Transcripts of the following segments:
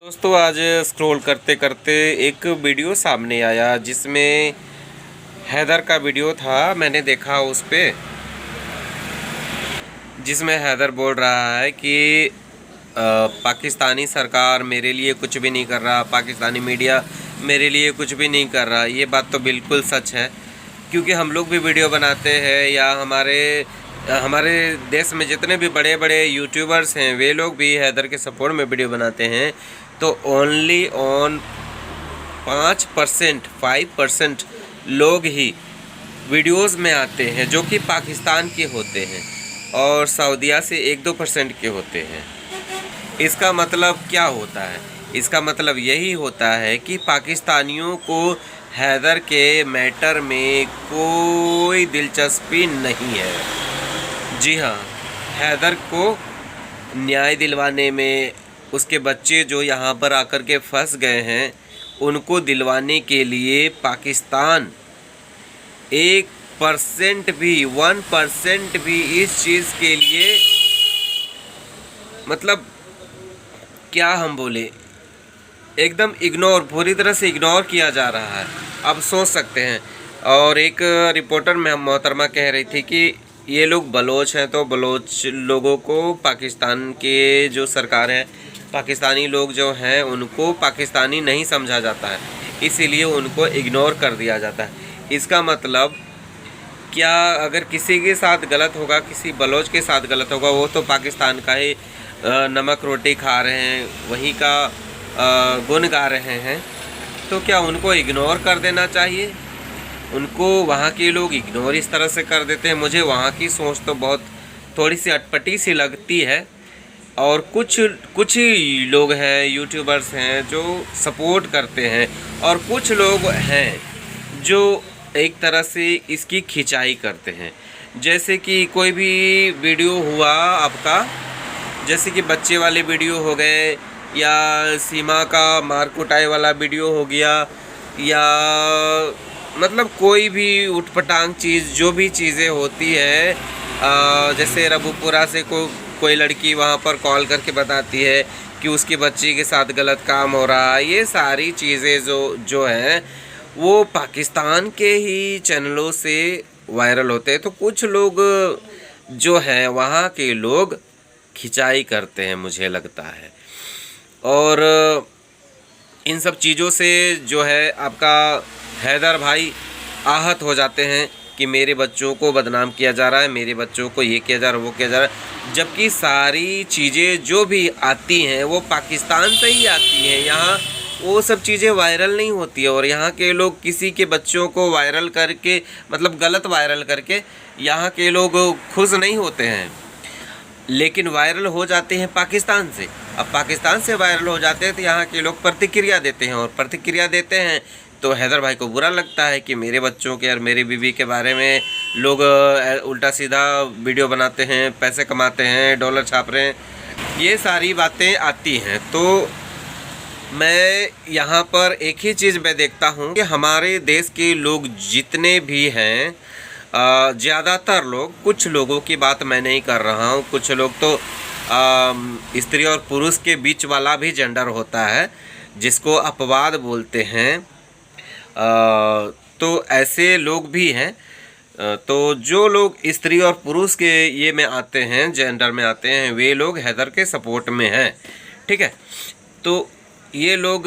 दोस्तों आज स्क्रॉल करते करते एक वीडियो सामने आया जिसमें हैदर का वीडियो था। मैंने देखा उस पे जिसमें हैदर बोल रहा है कि पाकिस्तानी सरकार मेरे लिए कुछ भी नहीं कर रहा, पाकिस्तानी मीडिया मेरे लिए कुछ भी नहीं कर रहा। ये बात तो बिल्कुल सच है, क्योंकि हम लोग भी वीडियो बनाते हैं या हमारे देश में जितने भी बड़े बड़े यूट्यूबर्स हैं वे लोग भी हैदर के सपोर्ट में वीडियो बनाते हैं। तो ओनली ऑन 5% लोग ही वीडियोस में आते हैं जो कि पाकिस्तान के होते हैं और सऊदीया से 1-2% के होते हैं। इसका मतलब क्या होता है? इसका मतलब यही होता है कि पाकिस्तानियों को हैदर के मैटर में कोई दिलचस्पी नहीं है। जी हाँ, हैदर को न्याय दिलवाने में, उसके बच्चे जो यहाँ पर आकर के फंस गए हैं उनको दिलवाने के लिए पाकिस्तान 1% भी इस चीज़ के लिए, मतलब क्या हम बोले, एकदम इग्नोर, पूरी तरह से इग्नोर किया जा रहा है। अब सोच सकते हैं। और एक रिपोर्टर में हम मोहतरमा कह रही थी कि ये लोग बलोच हैं, तो बलोच लोगों को पाकिस्तान के जो सरकार है, पाकिस्तानी लोग जो हैं उनको पाकिस्तानी नहीं समझा जाता है, इसीलिए उनको इग्नोर कर दिया जाता है। इसका मतलब क्या, अगर किसी के साथ गलत होगा, किसी बलोच के साथ गलत होगा, वो तो पाकिस्तान का ही नमक रोटी खा रहे हैं, वहीं का गुण गा रहे हैं, तो क्या उनको इग्नोर कर देना चाहिए? उनको वहाँ के लोग इग्नोर इस तरह से कर देते हैं। मुझे वहाँ की सोच तो बहुत थोड़ी सी अटपटी सी लगती है। और कुछ ही लोग हैं, यूट्यूबर्स हैं जो सपोर्ट करते हैं, और कुछ लोग हैं जो एक तरह से इसकी खिंचाई करते हैं। जैसे कि कोई भी वीडियो हुआ आपका, जैसे कि बच्चे वाले वीडियो हो गए, या सीमा का मार कुटाई वाला वीडियो हो गया, या मतलब कोई भी उठपटांग चीज़, जो भी चीज़ें होती है, जैसे रबूपुरा से कोई लड़की वहाँ पर कॉल करके बताती है कि उसके बच्ची के साथ गलत काम हो रहा है। ये सारी चीज़ें जो हैं वो पाकिस्तान के ही चैनलों से वायरल होते हैं। तो कुछ लोग जो हैं वहाँ के लोग खिंचाई करते हैं, मुझे लगता है। और इन सब चीज़ों से जो है आपका हैदर भाई आहत हो जाते हैं कि मेरे बच्चों को बदनाम किया जा रहा है, मेरे बच्चों को ये किया जा रहा है, वो किया जा रहा है, जबकि सारी चीज़ें जो भी आती हैं वो पाकिस्तान से ही आती हैं। यहाँ वो सब चीज़ें वायरल नहीं होती है, और यहाँ के लोग किसी के बच्चों को वायरल करके, मतलब गलत वायरल करके, यहाँ के लोग खुश नहीं होते हैं, लेकिन वायरल हो जाते हैं पाकिस्तान से। अब पाकिस्तान से वायरल हो जाते हैं तो यहाँ के लोग प्रतिक्रिया देते हैं, और प्रतिक्रिया देते हैं तो हैदर भाई को बुरा लगता है कि मेरे बच्चों के और मेरी बीवी के बारे में लोग उल्टा सीधा वीडियो बनाते हैं, पैसे कमाते हैं, डॉलर छाप रहे हैं, ये सारी बातें आती हैं। तो मैं यहाँ पर एक ही चीज़ मैं देखता हूँ कि हमारे देश के लोग जितने भी हैं, ज़्यादातर लोग, कुछ लोगों की बात मैं नहीं कर रहा हूँ, कुछ लोग तो स्त्री और पुरुष के बीच वाला भी जेंडर होता है जिसको अपवाद बोलते हैं, तो ऐसे लोग भी हैं। तो जो लोग स्त्री और पुरुष के ये में आते हैं, जेंडर में आते हैं, वे लोग हैदर के सपोर्ट में हैं, ठीक है। तो ये लोग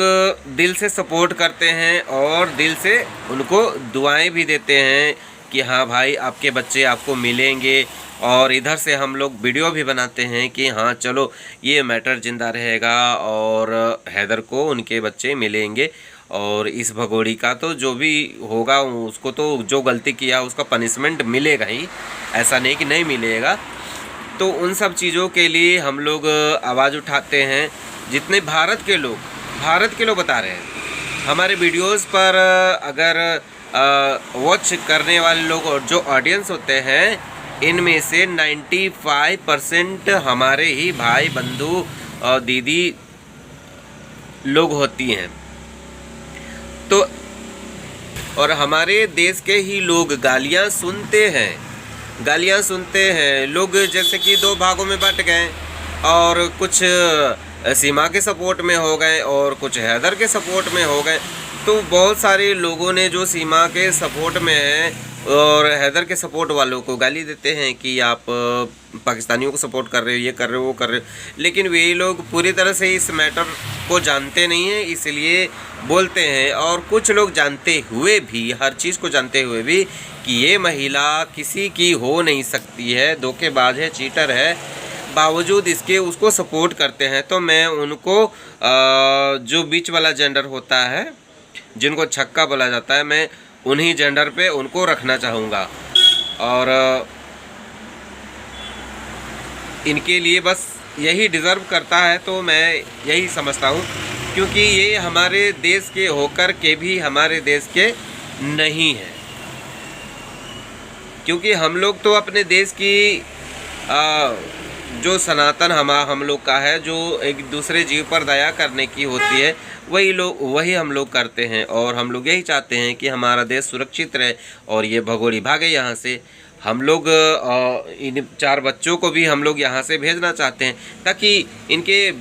दिल से सपोर्ट करते हैं और दिल से उनको दुआएं भी देते हैं कि हाँ भाई आपके बच्चे आपको मिलेंगे, और इधर से हम लोग वीडियो भी बनाते हैं कि हाँ चलो ये मैटर ज़िंदा रहेगा और हैदर को उनके बच्चे मिलेंगे, और इस भगोड़ी का तो जो भी होगा उसको तो जो गलती किया उसका पनिशमेंट मिलेगा ही, ऐसा नहीं कि नहीं मिलेगा। तो उन सब चीज़ों के लिए हम लोग आवाज़ उठाते हैं। जितने भारत के लोग बता रहे हैं हमारे वीडियोस पर, अगर वॉच करने वाले लोग और जो ऑडियंस होते हैं, इनमें से 95% हमारे ही भाई, बंधु और दीदी लोग होती हैं। तो और हमारे देश के ही लोग गालियां सुनते हैं लोग, जैसे कि दो भागों में बट गए, और कुछ सीमा के सपोर्ट में हो गए और कुछ हैदर के सपोर्ट में हो गए। तो बहुत सारे लोगों ने जो सीमा के सपोर्ट में हैं और हैदर के सपोर्ट वालों को गाली देते हैं कि आप पाकिस्तानियों को सपोर्ट कर रहे हो, ये कर रहे हो, वो कर रहे हो। लेकिन वे लोग पूरी तरह से इस मैटर को जानते नहीं हैं, इसलिए बोलते हैं। और कुछ लोग जानते हुए भी, हर चीज़ को जानते हुए भी कि ये महिला किसी की हो नहीं सकती है, धोखेबाज है, चीटर है, बावजूद इसके उसको सपोर्ट करते हैं। तो मैं उनको जो बीच वाला जेंडर होता है, जिनको छक्का बोला जाता है, मैं उन्हीं जेंडर पे उनको रखना चाहूँगा। और इनके लिए बस यही डिज़र्व करता है, तो मैं यही समझता हूँ। क्योंकि ये हमारे देश के होकर के भी हमारे देश के नहीं हैं। क्योंकि हम लोग तो अपने देश की जो सनातन हम लोग का है, जो एक दूसरे जीव पर दया करने की होती है, वही हम लोग करते हैं। और हम लोग यही चाहते हैं कि हमारा देश सुरक्षित रहे और ये भगोड़ी भागे यहाँ से। हम लोग इन 4 बच्चों को भी हम लोग यहाँ से भेजना चाहते हैं, ताकि इनके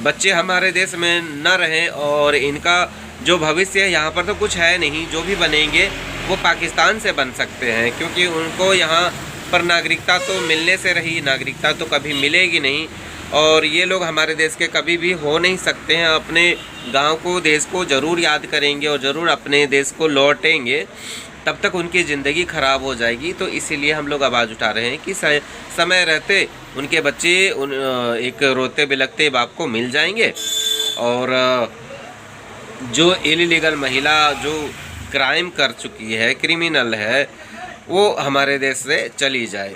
बच्चे हमारे देश में न रहें और इनका जो भविष्य है, यहाँ पर तो कुछ है नहीं, जो भी बनेंगे वो पाकिस्तान से बन सकते हैं। क्योंकि उनको यहाँ पर नागरिकता तो मिलने से रही, नागरिकता तो कभी मिलेगी नहीं। और ये लोग हमारे देश के कभी भी हो नहीं सकते हैं। अपने गांव को, देश को ज़रूर याद करेंगे और ज़रूर अपने देश को लौटेंगे, तब तक उनकी ज़िंदगी ख़राब हो जाएगी। तो इसीलिए हम लोग आवाज़ उठा रहे हैं कि समय रहते उनके बच्चे एक रोते बिलखते बाप को मिल जाएंगे। और जो इलीगल महिला जो क्राइम कर चुकी है, क्रिमिनल है, वो हमारे देश से चली जाए।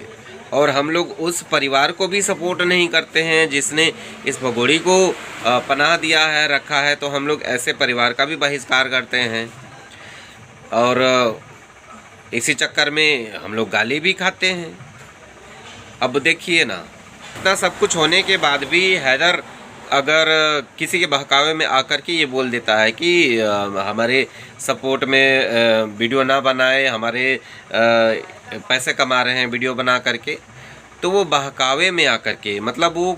और हम लोग उस परिवार को भी सपोर्ट नहीं करते हैं जिसने इस भगोड़ी को पनाह दिया है, रखा है। तो हम लोग ऐसे परिवार का भी बहिष्कार करते हैं। और इसी चक्कर में हम लोग गाली भी खाते हैं। अब देखिए ना, इतना सब कुछ होने के बाद भी हैदर अगर किसी के बहकावे में आकर के ये बोल देता है कि हमारे सपोर्ट में वीडियो ना बनाए, हमारे पैसे कमा रहे हैं वीडियो बना करके, तो वो बहकावे में आकर के, मतलब वो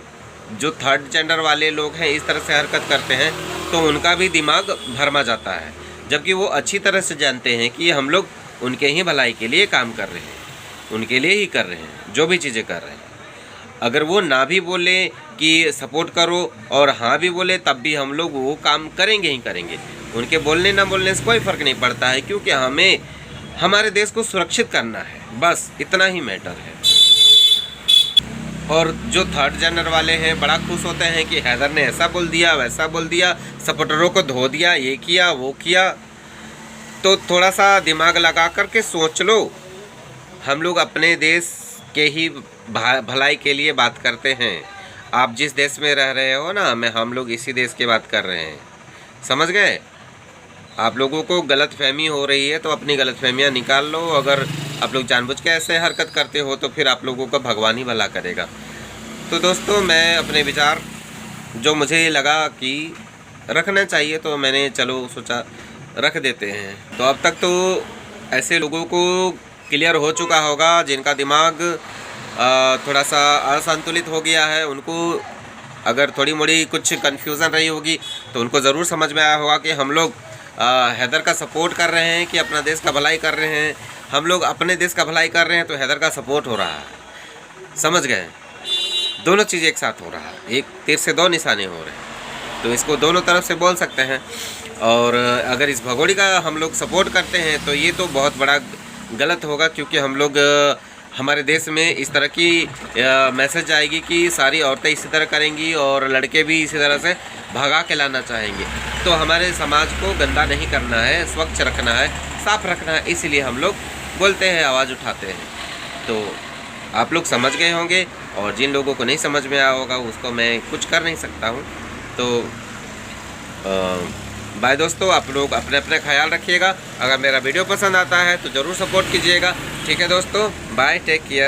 जो थर्ड जेंडर वाले लोग हैं इस तरह से हरकत करते हैं, तो उनका भी दिमाग भरमा जाता है। जबकि वो अच्छी तरह से जानते हैं कि हम लोग उनके ही भलाई के लिए काम कर रहे हैं, उनके लिए ही कर रहे हैं, जो भी चीज़ें कर रहे हैं। अगर वो ना भी बोले कि सपोर्ट करो और हाँ भी बोले, तब भी हम लोग वो काम करेंगे ही करेंगे। उनके बोलने ना बोलने से कोई फ़र्क नहीं पड़ता है, क्योंकि हमें हमारे देश को सुरक्षित करना है, बस इतना ही मैटर है। और जो थर्ड जेंडर वाले हैं बड़ा खुश होते हैं कि हैदर ने ऐसा बोल दिया, वैसा बोल दिया, सपोर्टरों को धो दिया, ये किया, वो किया। तो थोड़ा सा दिमाग लगा करके सोच लो। हम लोग अपने देश के ही भलाई के लिए बात करते हैं। आप जिस देश में रह रहे हो ना, हम लोग इसी देश की बात कर रहे हैं, समझ गए? आप लोगों को गलतफहमी हो रही है तो अपनी गलतफहमियां निकाल लो। अगर आप लोग जानबूझ के ऐसे हरकत करते हो तो फिर आप लोगों का भगवान ही भला करेगा। तो दोस्तों, मैं अपने विचार जो मुझे लगा कि रखना चाहिए, तो मैंने चलो सोचा रख देते हैं। तो अब तक तो ऐसे लोगों को क्लियर हो चुका होगा जिनका दिमाग थोड़ा सा असंतुलित हो गया है। उनको अगर थोड़ी मोड़ी कुछ कन्फ्यूज़न रही होगी तो उनको ज़रूर समझ में आया होगा कि हम लोग हैदर का सपोर्ट कर रहे हैं कि अपना देश का भलाई कर रहे हैं। हम लोग अपने देश का भलाई कर रहे हैं तो हैदर का सपोर्ट हो रहा है, समझ गए? दोनों चीज़ एक साथ हो रहा है, एक तीर से 2 निशाने हो रहे हैं। तो इसको दोनों तरफ से बोल सकते हैं। और अगर इस भगोड़ी का हम लोग सपोर्ट करते हैं तो ये तो बहुत बड़ा गलत होगा, क्योंकि हम लोग हमारे देश में इस तरह की मैसेज आएगी कि सारी औरतें इसी तरह करेंगी और लड़के भी इसी तरह से भगा के लाना चाहेंगे। तो हमारे समाज को गंदा नहीं करना है, स्वच्छ रखना है, साफ रखना है, इसीलिए हम लोग बोलते हैं, आवाज़ उठाते हैं। तो आप लोग समझ गए होंगे, और जिन लोगों को नहीं समझ में आया होगा उसको मैं कुछ कर नहीं सकता हूँ। तो बाय दोस्तों, आप लोग अपने अपने ख्याल रखिएगा। अगर मेरा वीडियो पसंद आता है तो ज़रूर सपोर्ट कीजिएगा। ठीक है दोस्तों, बाय, टेक केयर।